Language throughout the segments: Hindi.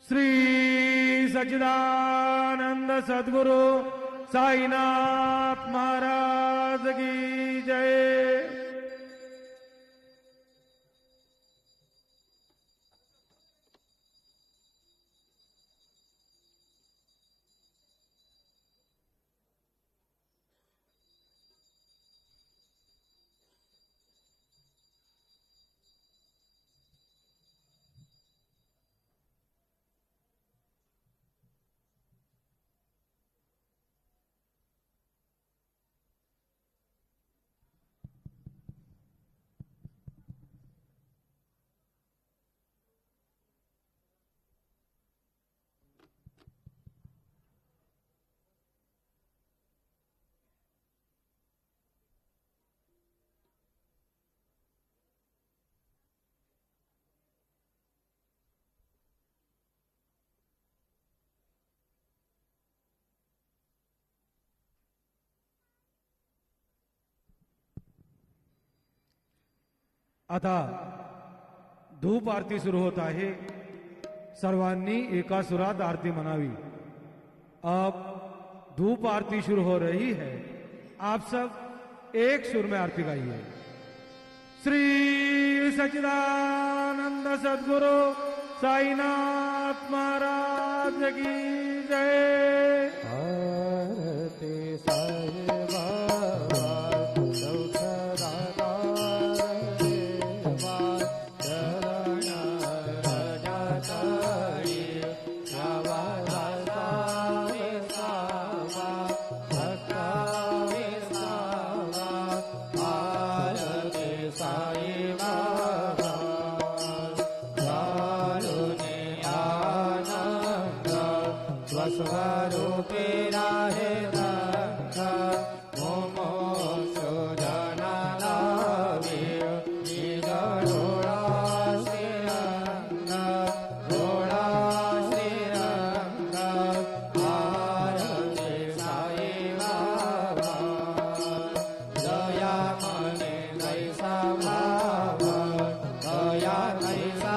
श्री सच्चिदानंद सद्गुरु साईनाथ महाराज की जय। आता धूप आरती सुरू होत आहे। सर्वांनी एका सुरात आरती मनावी। अब धूप आरती शुरू हो रही है। आप सब एक सुर में आरती गाइए। श्री सच्चिदानंद सद्गुरु साईनाथ महाराज की जय। आरती साई स्वरूपे राहे रंगा मोमो सुजना लावे निजोड़ा श्रीरंगा रोड़ा श्रीरंगा आरती साई बाबा दया मने नैसा भावा दया नैसा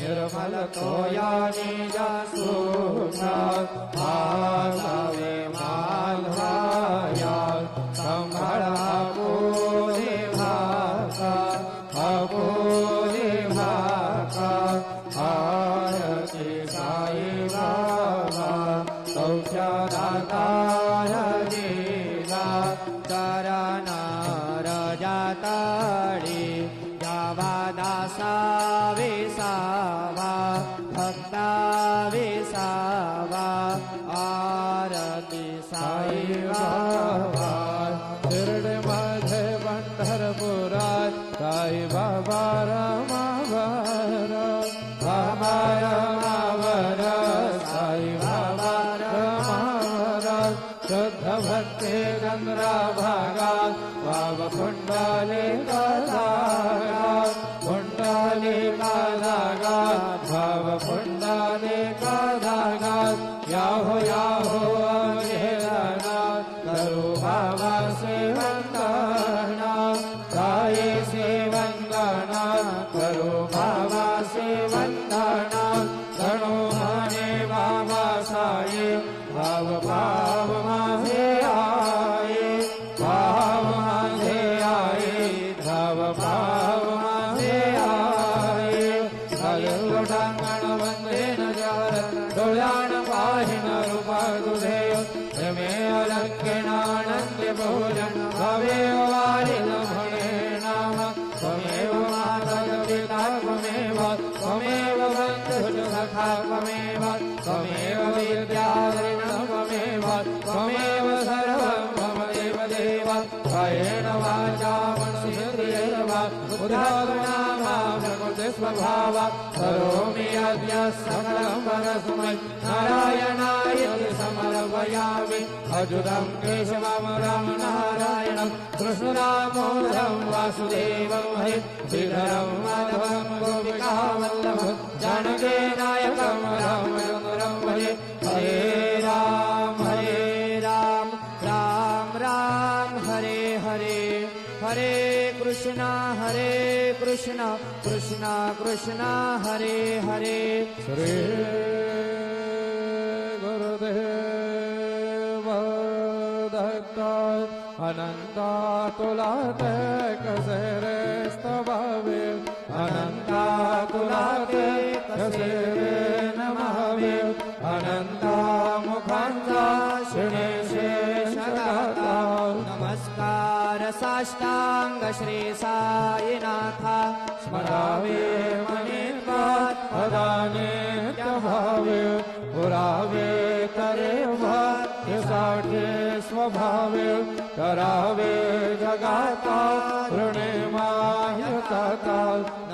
निर्मल तोया निज सूना आसावे मालवाया संभळा बोले भाका अबोले भाका आरती साई बाबा सौख्यदाता लीला चरणा रजाताडी दासा विसावा भक्ता विसावा आरती साई बाबा शिर्डी मध्ये पंढरपुरात साई बाबा रमावर बाबा रमावर साई बाबा रमावर शुद्ध भक्ती चंद्रा भागात बाबा कुंडली काधागात कुंडली काधागात बाबा कुंडली काधागात याहो याहो अवघेलनाथ करू बाबा सेवंगना साई सेवंगना करू बाबा सेवंगना गणो माने बाबा साई भाव भाव माझे आये भाव माझे आये भाव भाव माझे आये लोटांगण वंदे नजार डोळ्यान पाहिन रूपा तुझे रमे अलंकेनानंद भोजन भवे वारिल म्हणे नाम त्वमेव माता पिता त्वमेव त्वमेव बंधुः सखा त्वमेव त्वमेव विद्याधरिणः त्वमेव त्वमेव सर्वं मम देव देव कायेन वाचा मनसेन्द्रियेण वा बुद्ध्यात्मना प्रकृते स्वभावा करोमि अद्य सकलं परस्मै नारायणाय समर्पयामि अच्युतं केशवं रामनारायणं कृष्णदामोदरं वासुदेवं हरि श्रीधरं माधवं गोपिकावल्लभं जानकीनायकं रामचन्द्रं भजे हरे राम राम राम हरे हरे हरे कृष्णा कृष्णा कृष्णा हरे हरे श्री गुरुदेव दत्त अनंता तुला ते कसे रे स्तवावे अनंता तुला ते कसे रे नमावे अनंता मुखांचा शिणे शेषदाता नमस्कार साष्टांग श्री साईनाथा स्मरावे मनित्वात् अदाने भावे पुरावे तरे भक्तीसाठी स्वभावे करावे जगाता ऋणे मायता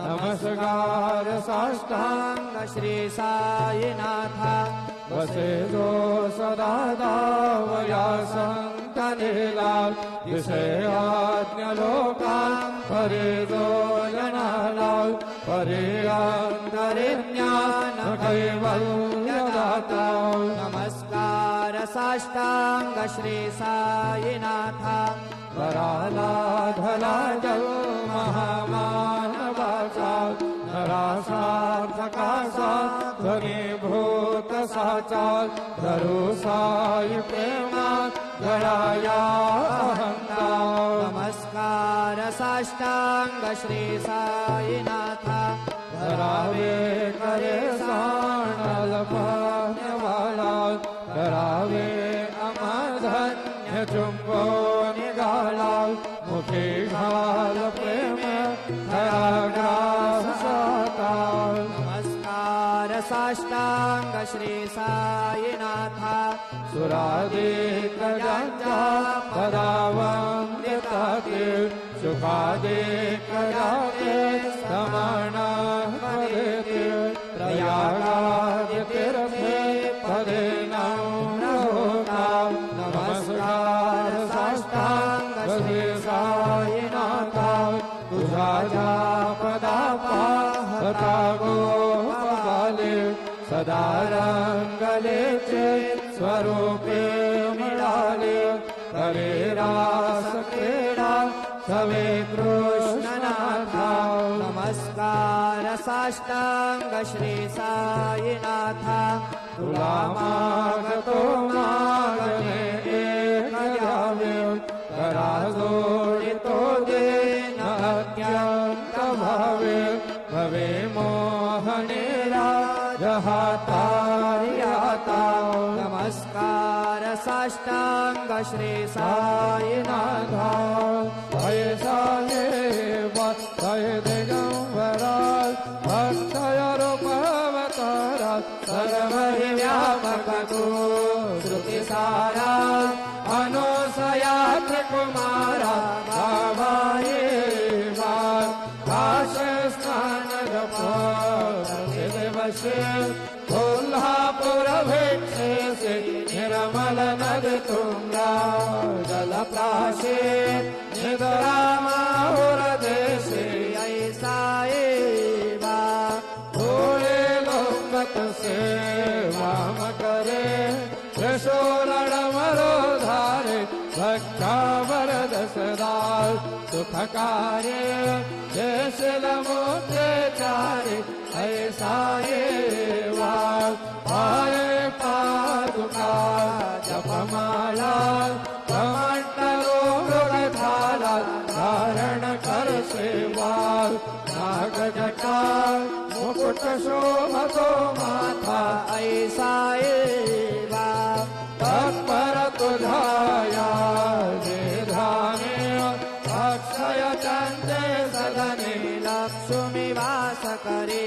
नमस्कार साष्टांग श्री साईनाथा बसे जो सदा दावया संतनेला दिसे आज्ञा लोका परे जो जनाला परे अंतरे ज्ञान कैवल्य दाता नमस्कार साष्टांग श्री साईनाथा कराला धला जल महामानवाचा नरासार्थकाचा ध्वनीभूत साचा धरू साई प्रेमात गळाया अहंता नमस्कार साष्टांग श्री साईनाथा धरावे करे साणल पाण्यावाला करावे अमधन्य चुंबो निघाला मुखे घाल प्रेम धराग्रासाता नमस्कार साष्टांग श्री साईनाथा सुरादिक ज्यांच्या पदावंदिताते सुखादिक जाते समान पदेते प्रयागादि तीर्थे पदे नमोता नमस्कार साष्टांग श्री साईनाथा तुझा ज्या पदा पाहता गोपाले सदा रंगलेचे स्वरूपे मिळाले करे रास क्रीडा सवे कृष्णनाथा नमस्कार साष्टांग श्री साईनाथा तुला मागतो मागणे एक द्यावे करा जोडितो देन अत्यंत भावे भवे मोहनेला जहातारियाता नमस्कार साष्टांग श्री साईनाथा भय साहेबा जय दिगंबरा भक्तय रूपवतारा सर्व हि व्यापक तू श्रुतिसारा अनुसया त्रिकुमारा भावाये काश स्नान दिवसे कोल्हापुर भिक्षे से निर्मल नद तुंगा जल प्राशे निद्रा माहुर देशे ऐसा एवा भोले लोकत से वाम करे त्रिशूल मरो धारे भक्ता वरद सदा सुखकार्य जैसल मोत्रे चारे ऐसा एवा पाये पादुका जपमाला कमंडलो मृगथाला धारण कर सेवा नाग जटा मुकुट शोभतो माथा ऐसा एवा तत्पर तुझाया जे धाने अक्षय चंद्र सदने लक्ष्मी वास करे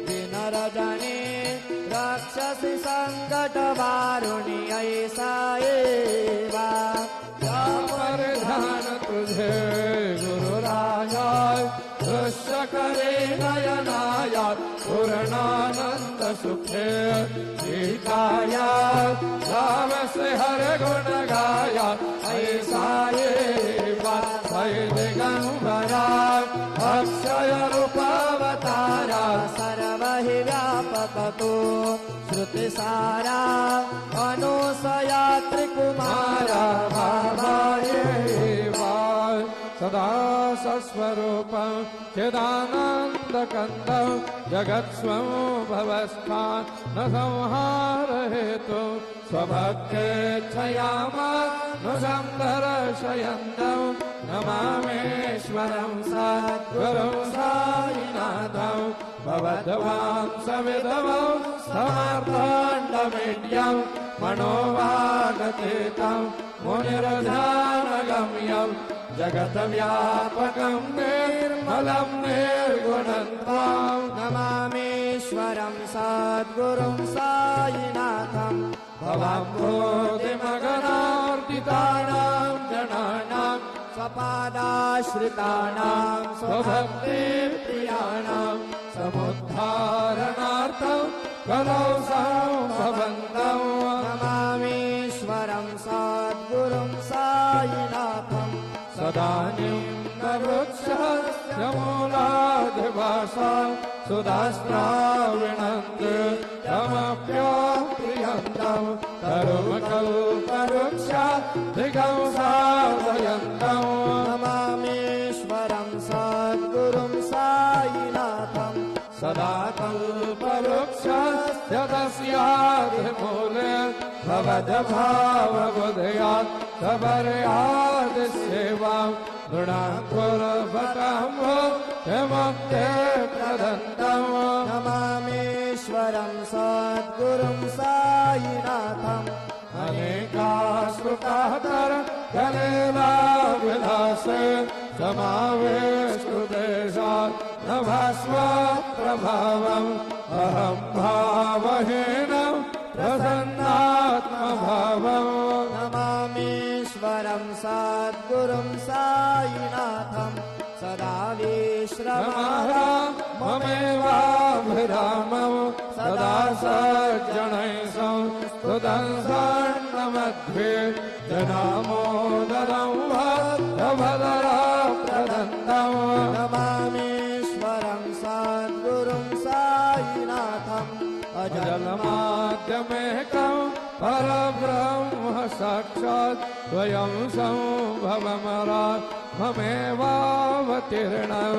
दिन रजनी राक्षसी संकट वारुणी ऐसा एवा परिधान तुझे गुरु राजा दृश्य करे नयनाया पूर्णानंद सुखे सीताया राम से हर गुण गाया ऐसा एवा दिगंबरा अक्षय रूपावतारा सर्व हि व्यापक तू श्रुतिसारा अनुसया त्रिकुमारा भावाये सदा सस्वरूपं चिदानन्दकन्दं जगत्स्वं भवस्थान न संहार हेतु स्वभक्तेच्छया मानुषं दर्शयन्तं नमामीश्वरं सद्गुरुं साईनाथं भवद्वां सविधवं समर्थाण्डमीड्यं मनोवागतीतं मुनिर्ध्यानगम्यं जगद्व्यापकं निर्मलं निर्गुणं त्वां नमामीश्वरं सद्गुरुं साईनाथं भवम्भोधिमगनार्दितानां जनानां स्वपादाश्रितानां स्वभक्तिप्रियाणां समुद्धारणार्थं कलौ संभवन्तौ नमामीश्वरं सद्गुरुं साईनाथं सदानीं वृक्षस्य मूलाधिवासा सुधास्त्राविणन्ति तमप्यप्रियन्तं तरुमकल्पवृक्षाधिकं साधयन्तं नमामीश्वरं सद्गुरुं साईनाथं सदा कल्पवृक्षस्य तस्याधिमूले भवद्भावबुधयात् सबर्यादिसेवां नृणां कुर्वतां मुक्ते प्रदन्तं नमामीश्वरं सद्गुरुं साईनाथं अनेकाश्रुतातर कलेलाविलासे समावेष्टुदेशात् नभस्वप्रभावम् अहं भावहीनं प्रसन्नात्मभावम् नमामीश्वरं सद्गुरुं साईनाथं सदा विश्रमः ममेवाभिरामं सदा सज्जनैः संस्तुतं स्वर्णमध्ये जनामोदरं भद्रभद्रप्रदन्तं नमामीश्वरं सद्गुरुं साईनाथं अजलमाद्यमेकं परब्रह्म साक्षात् स्वयं संभवमरात् ममेवावतीर्णं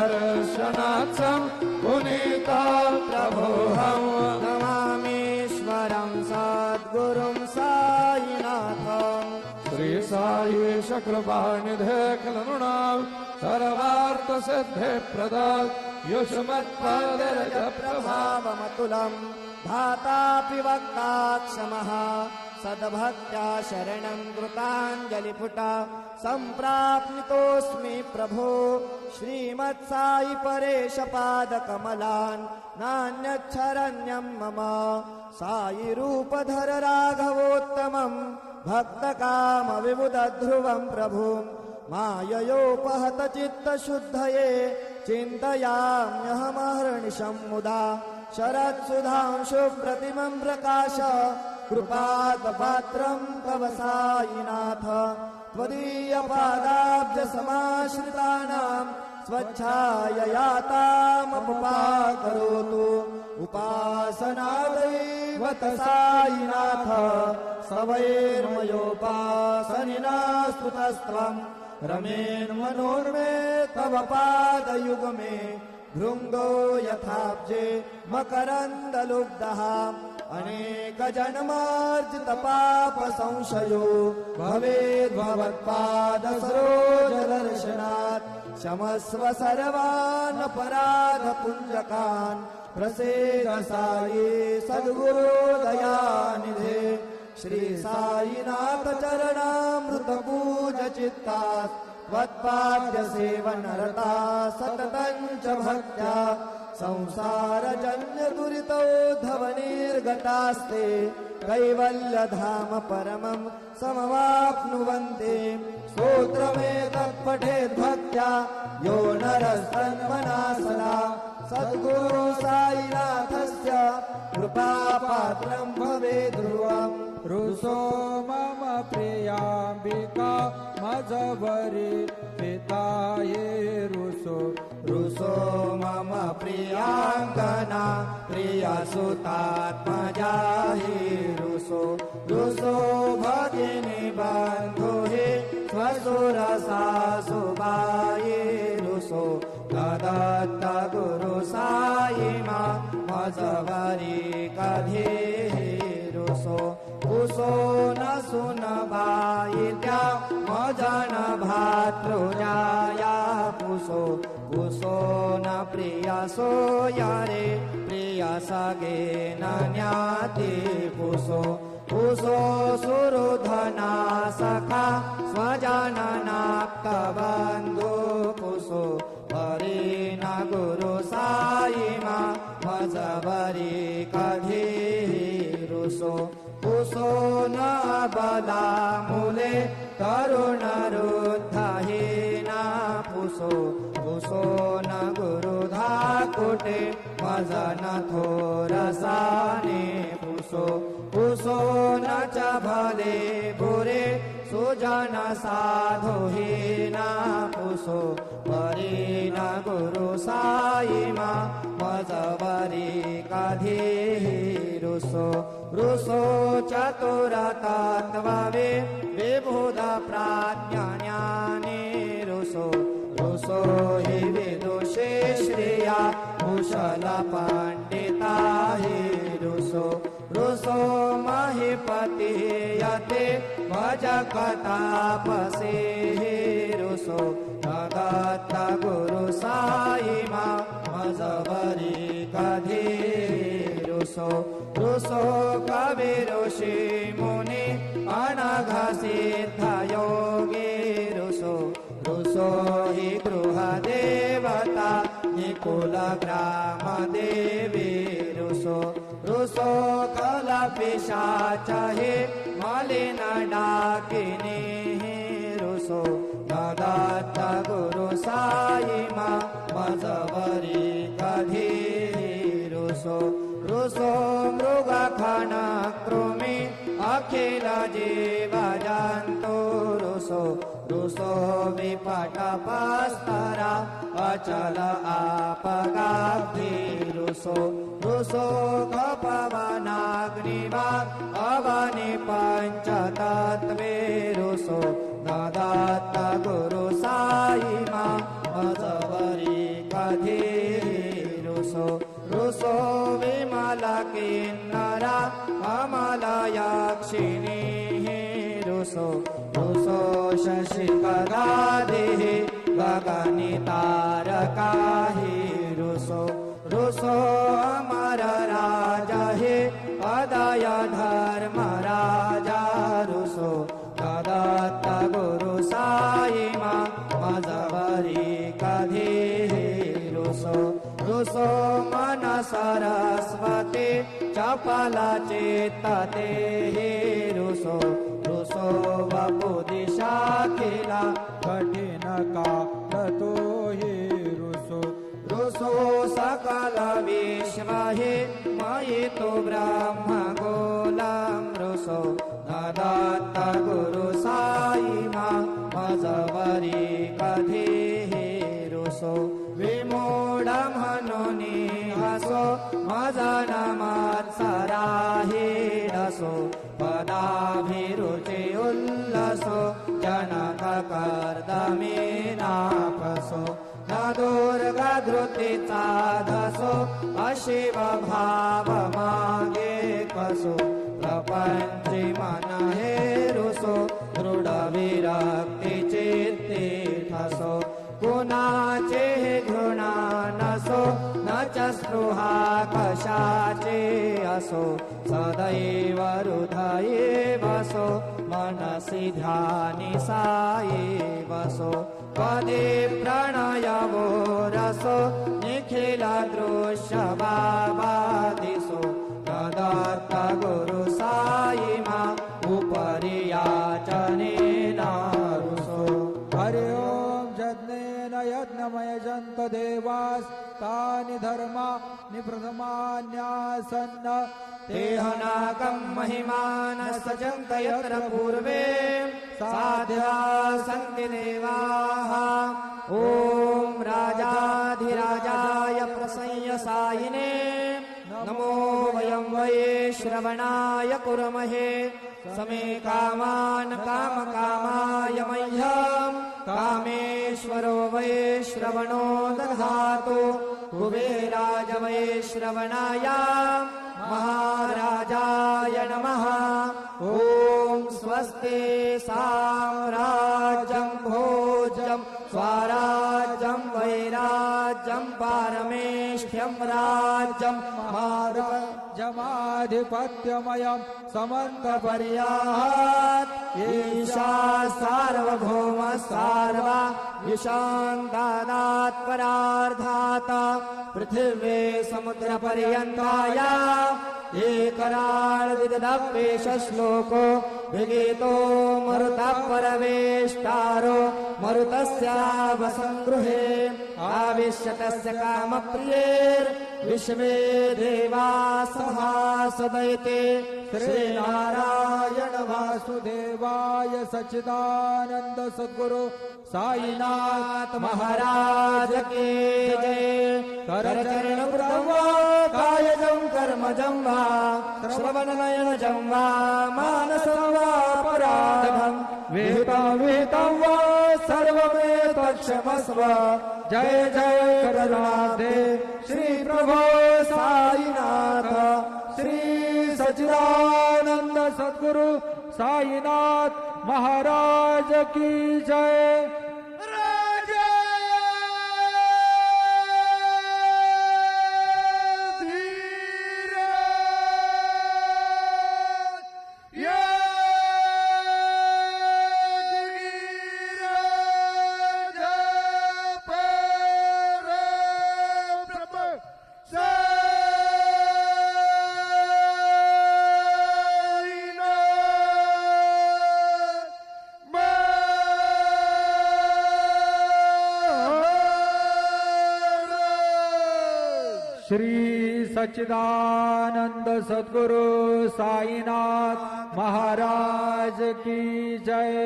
भवद्दर्शनार्थं पुनीता प्रभोऽहम् नमामीश्वरं सद्गुरुं साईनाथं श्री साई कृपानिधे खलनृणां सर्वार्थसिद्धे प्रदात् युष्मत्पदरज प्रभावमतुलं धातापि वक्ता क्षमः सद्भक्त्या शरणं कृताञ्जलिपुटा सम्प्राप्तोऽस्मि प्रभो श्रीमत्साई परेश पादकमलान् नान्यच्छरण्यं मम साई रूपधर राघवोत्तमं भक्तकामविबुधध्रुवं प्रभुं माययोपहत चित्तशुद्धये चिन्तयाम्यहमहर्निशं मुदा शरत्सुधांशु प्रतिमं प्रकाश कृपापात्रं तव साईनाथ त्वदीयपादाब्जसमाश्रितानां स्वच्छाययातामपपाकरोतु उपासनादैवत साईनाथ सवैर्मयोपासनिना स्तुतस्त्वं रमेन्मनोर्मे तव पादयुगमे भृङ्गो यथाब्जे मकरन्दलुब्धः अनेकजन्मार्जितपापसंशयो भवेद्भवत्पादसरोजदर्शनात् क्षमस्व सर्वानपराधपुञ्जकान् प्रसीद साई सद्गुरो दयानिधे श्री साईनाथ चरणामृतपूज चित्तात् त्वत्पाद्य सेवनरता सततं च भक्त्या संसारजन्य दुरितोद्धवनिर्गतास्ते कैवल्यधाम परमं समवाप्नुवन्ति स्तोत्रमेतत् पठेत् भक्त्या यो नरस्तन्मना सदा सद्गुरु साईनाथस्य कृपापात्रं भवेत् ध्रुवम् रुसो मम प्रियाम्बिका मजवरी पिताये रुसो रुसो मम प्रियाङ्गना प्रियसुतात्मजा हि रुसो रुसो भगिनी बन्धु हि स्वसुरसा सुबाये रुसो दत्त गुरु साई मा मजवरी कधे रुसो कुसो न सुनबायित्या मजन भातृजाया पुसो कुसो न प्रियसो यारे प्रिय सगे न ज्ञाति पुसो कुसो सुरुधना सखा स्वजननाप्तबन्धु पुसो हरि न गुरु साई मा मजवरी कधे रुसो कुसो न बला मूले तरुण रुद्धहीना पुसो कुसो न गुरुधा कुटे भजन थोरसाने पुसो कुसो न च भले बुरे सुजन साधुहीना पुसो परी न गुरु साई मा मजवरी कधे रुसो रुसो चतुरतत्त्ववे विबुध प्राज्ञाने रुसो रुसो हि विदुषे श्रिया कुशल पंडिता हि रुसो रुसो महीपति यते भजकतापसे रुसो दत्त गुरु साई मा मजवरी कधे रुसो रुसो कवि ऋषि मुनि अनघ सिद्ध योगी रुसो रुसो हि गृह देवता निकुल ग्राम देवी रुसो रुसो कल पिशाच हि मलिन डाकिनी रुसो दत्त गुरु साई मा मजवरी कधे रुसो रुसो मृगखन कृमि अखिल जीव जन्तु रुसो रुसो विपटपस्तरा अचल आपगाब्धि रुसो रुसो कपवनाग्निवाग् अवनि पञ्चतत्त्वे रुसो दत्त गुरु साई मा मजवरी कधे रुसो रुसो विमल किन्नरा अमलयक्षिणी रुसो रुसो शशिकलादेः गगनितारका हि रुसो रुसो अमर राजा हि अदय धर्म राजा रुसो मन सरस्वती चपलाचे तते हे रुसो रुसो वपु दिशा केला कठीण काळ तो हे रुसो रुसो सकल विश्व हे मयि तो ब्रह्म गोलम रुसो न दत्त गुरु साई मा मजवरी कधी हे रुसो विमूढ म्हणून हसो मजन मात्सरा हे रसो पदाभिरुचे उल्लसो जनक कर्दमे नापसो न दुर्गा धृतीचा धसो अशिव भाव मागे कसो प्रपंची मन हे रुसो दृढ विरक्ती चित्ते ठसो कुणाचे घृणा नसो न च स्पृहा कशाचे असो सदैव हृदये वसो मनसि ध्यानि साये वसो पदे प्रणयवो रसो निखिल दृश्य बाबा दिसो दत्त गुरु साई मा उपरि याचनेन रुसो हरि ओम यज्ञेन यज्ञमय जंत देवास तानि धर्मा निप्रथमान्यासन्न तेहनाकं महिमान सजन्त यत्र पूर्वे साध्या सन्ति देवाः ॐ राजाधिराजाय प्रसंयसायिने नमो वयं वै श्रवणाय कुर्महे समे कामान् कामकामाय मह्यं कामेश्वरो वै श्रवणो दधातु कुबेराज वै श्रवणाय महाराजाय नमः ॐ स्वस्ति साम्राज्यं भोजं स्वराज्यं वैराज्यं पारमेष्ठ्यं राज्यं जमाधिपत्यमयं समन्त पर्यात् ईशा सार्वभौम सार्वा ईशान्तादात् परार्धात् पृथिवे समुद्र पर्यन्ताया एकराळ विदधप्पेश श्लोको विगीतो मरुतः परवेष्टारो मरुतस्य वसङ्गृहे आविश्यतस्य कामप्रियैर्विश्वे देवा सभासदैते श्रीनारायण वासुदेवाय सच्चिदानंद सद्गुरु साईनाथ महाराज के जय करचरण वा कायजं कर्मजं वा श्रवणनयनजं वा मानसं वा पराधं विहितं वा सर्वमेतत्क्षमस्व जय जय करुणाब्धे श्री प्रभो साईनाथ श्री सच्चिदानंद सद्गुरु साईनाथ महाराज की जय। श्री सच्चिदानंद सद्गुरु साईनाथ महाराज की जय।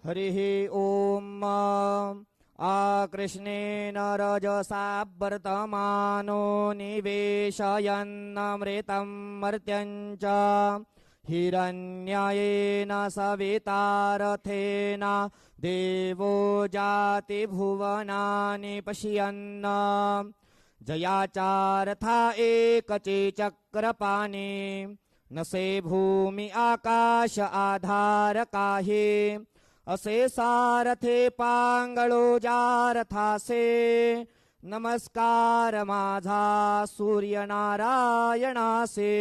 हरिः ओम आकृष्णेन रजसा वर्तमानो निवेशयन्नमृतं मर्त्यं च हिरण्ययेन सवितारथेन देवो जाति भुवनानि पश्यन् जयाचारथा एकचे चक्रपाणि न से भूमि आकाश आधार काहे असे सारथे पांगळो जारथासे नमस्कार माझा सूर्य नारायणासे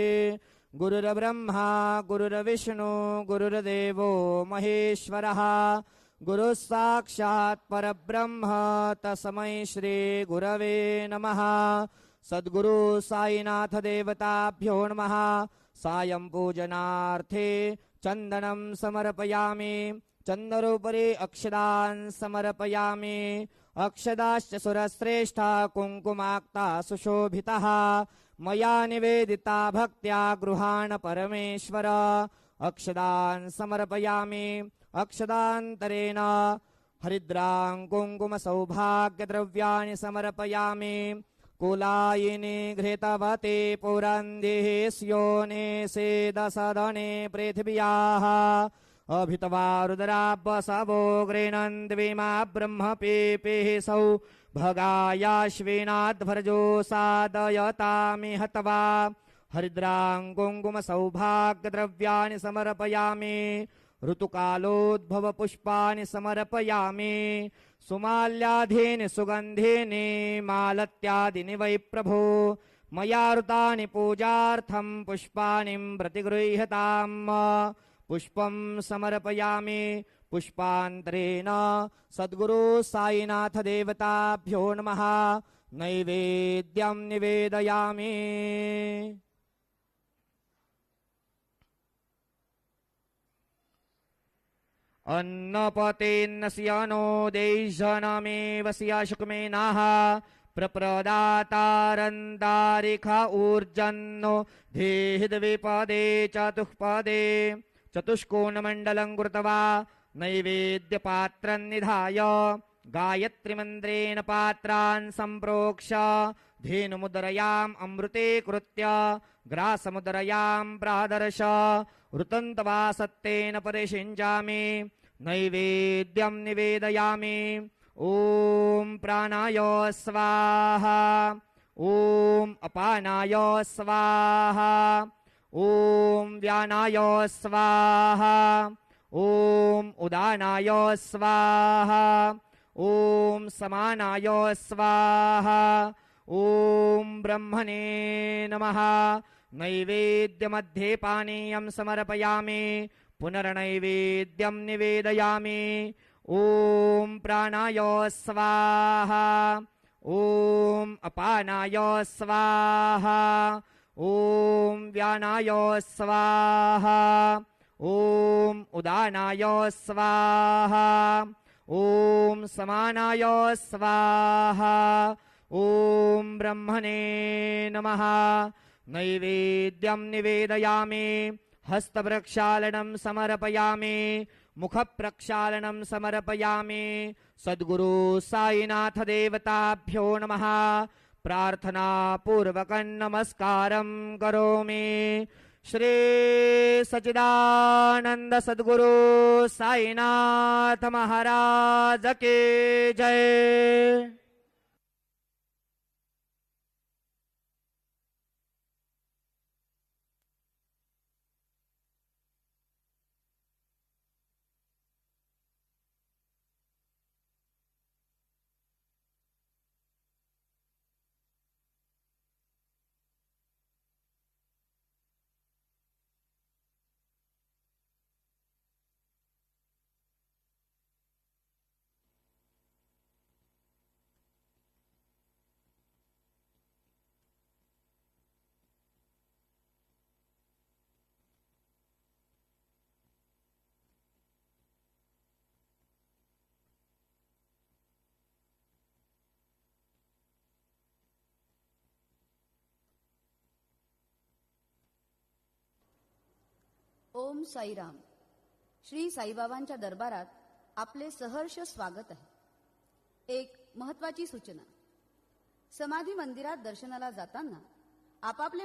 गुरुर्ब्रह्मा गुरुर्विष्णू गुरुर्देवो महेश्वरः गुरु साक्षात् परब्रह्म तस्मै श्री गुरवे नमः। सद्गुरु साईनाथ देवताभ्यो नमः। सायं पूजनार्थे चन्दनं समर्पयामि। चन्दरोपरि अक्षदान् समर्पयामि। अक्षदाश्च सुरश्रेष्ठा कुङ्कुमाक्ता सुशोभितः मया निवेदिता भक्त्या गृहाण परमेश्वर। अक्षदान् समर्पयामि। अक्षदान्तरेण हरिद्रां कुङ्कुम सौभाग्यद्रव्याणि समर्पयामि। कुलायिनी घृतवते पुरन्दिः स्योने सेदसदने पृथिव्याः अभितवा रुद्राब्बसवो गृह्णन्त्विमा ब्रह्मपेपेः सौ भगायाश्विनाध्वर्जो सादयतामि हत्वा। हरिद्रां कुङ्कुम सौभाग्यद्रव्याणि समर्पयामि। ऋतुकालोद्भव पुष्पाणि समर्पयामि। सुमाल्याधीनि सुगन्धीनि मालत्यादीनि वै प्रभो मया ऋतानि पूजार्थं पुष्पाणि प्रतिगृह्यताम्। पुष्पं समर्पयामि। पुष्पान्तरेण सद्गुरु साईनाथ देवताभ्यो नमः। नैवेद्यं निवेदयामि। अन्नपतेन्नस्यनो देशनमेव स्याशुकमेनाः प्रप्रदातारन्दारिखा ऊर्जन्नो धेहिद्विपदे चतुःपदे चतुष्कोणमण्डलं कृत्वा नैवेद्यपात्रं निधाय गायत्रीमन्त्रेण पात्रान् सम्प्रोक्ष धेनुमुदरयाम् अमृते कृत्य ग्रासमुदरयां प्रादर्श ऋतन्त्वा सत्तेन परिषिञ्चामि। नैवेद्यं निवेदयामि। ॐ प्राणाय स्वाहा। ॐ अपानाय स्वाहा। ॐ व्यानाय स्वाहा। ॐ उदानाय स्वाहा। ॐ समानाय स्वाहा। ॐ ब्रह्मणे नमः। नैवेद्यमध्ये पानीयं समर्पयामि। पुनर्नैवेद्यं निवेदयामि। ॐ प्राणाय स्वाहा। ॐ अपानाय स्वाहा। ॐ व्यानाय स्वाहा। ॐ उदानाय स्वाहा। ॐ समानाय स्वाहा। ॐ ब्रह्मणे नमः। नैवेद्यं निवेदयामि। हस्तप्रक्षालनं समर्पयामि। मुखप्रक्षालनं समर्पयामि। सद्गुरु साईनाथ देवताभ्यो नमः। प्रार्थनापूर्वकं नमस्कारं करोमि। श्री सच्चिदानंद सद्गुरु साईनाथ महाराज के जय। ओम साईराम. श्री साईबाबांच्या दरबारात आपले सहर्ष स्वागत आहे. एक महत्वाची सूचना. समाधी मंदिरात दर्शनाला जाताना आपापले